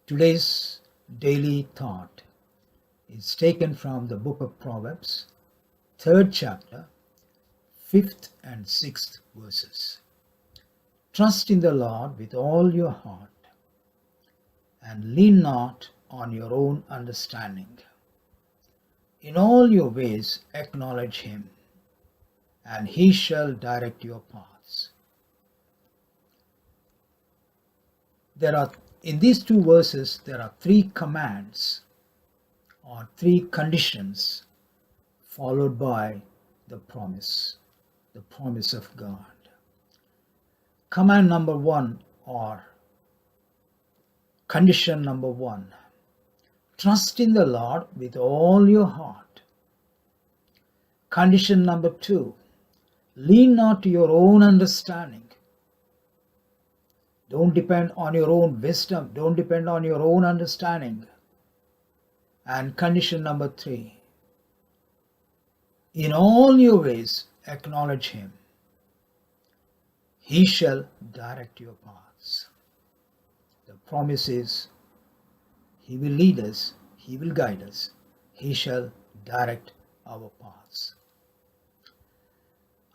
Today's daily thought is taken from the book of Proverbs, 3rd chapter, 5th and 6th verses. Trust in the Lord with all your heart and lean not on your own understanding. In all your ways acknowledge him, and he shall direct your paths. In these two verses, there are three commands or three conditions followed by the promise of God. Command number one, or condition number one: trust in the Lord with all your heart. Condition number two: lean not to your own understanding. Don't depend on your own wisdom. Don't depend on your own understanding. And condition number three: in all your ways acknowledge him. He shall direct your paths. The promise is he will lead us, he will guide us, he shall direct our paths.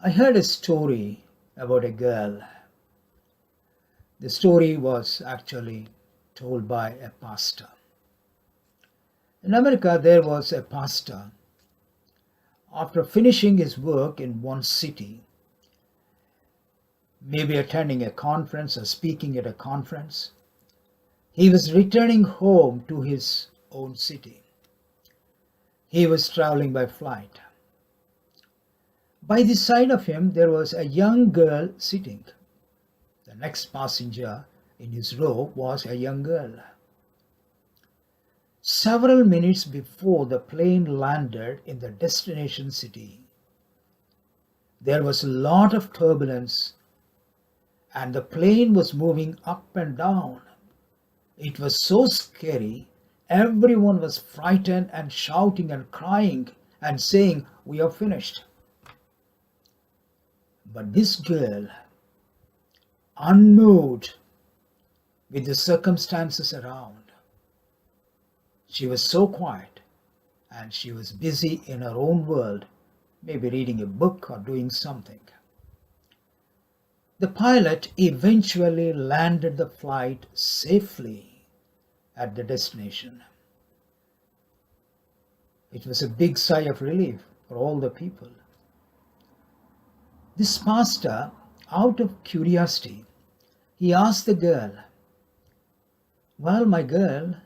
I heard a story about a girl. The story was actually told by a pastor. In America, there was a pastor. After finishing his work in one city, maybe attending a conference or speaking at a conference, he was returning home to his own city. He was traveling by flight. By the side of him, there was a young girl sitting. The next passenger in his row was a young girl. Several minutes before the plane landed in the destination city, there was a lot of turbulence and the plane was moving up and down. It was so scary. Everyone was frightened and shouting and crying and saying, "We are finished." But this girl, unmoved with the circumstances around, she was so quiet and she was busy in her own world, maybe reading a book or doing something. The pilot eventually landed the flight safely at the destination. It was a big sigh of relief for all the people. This pastor, out of curiosity, he asked the girl, "Well, my girl,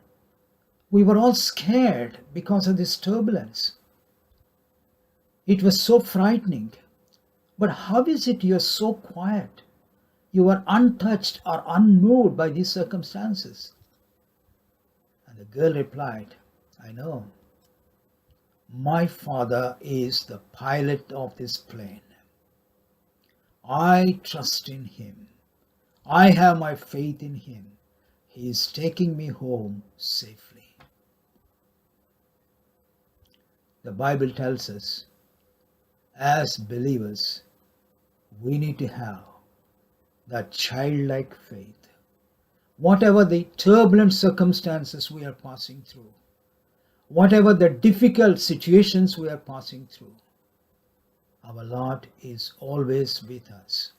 we were all scared because of this turbulence. It was so frightening. But how is it you're so quiet? You are untouched or unmoved by these circumstances?" And the girl replied, "I know. My father is the pilot of this plane. I trust in him. I have my faith in him. He is taking me home safely." The Bible tells us, as believers, we need to have that childlike faith. Whatever the turbulent circumstances we are passing through, whatever the difficult situations we are passing through, our Lord is always with us.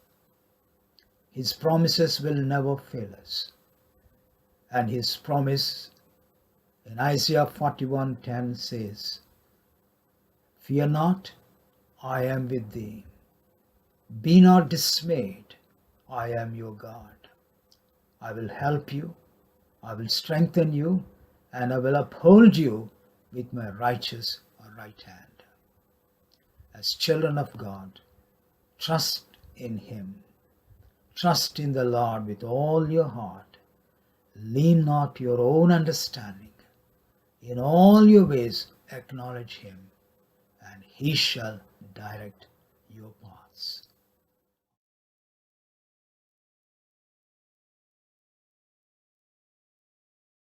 His promises will never fail us. And his promise in Isaiah 41:10 says, "Fear not, I am with thee. Be not dismayed, I am your God. I will help you, I will strengthen you, and I will uphold you with my righteous right hand." As children of God, trust in him. Trust in the Lord with all your heart. Lean not to your own understanding. In all your ways acknowledge him, and he shall direct your paths.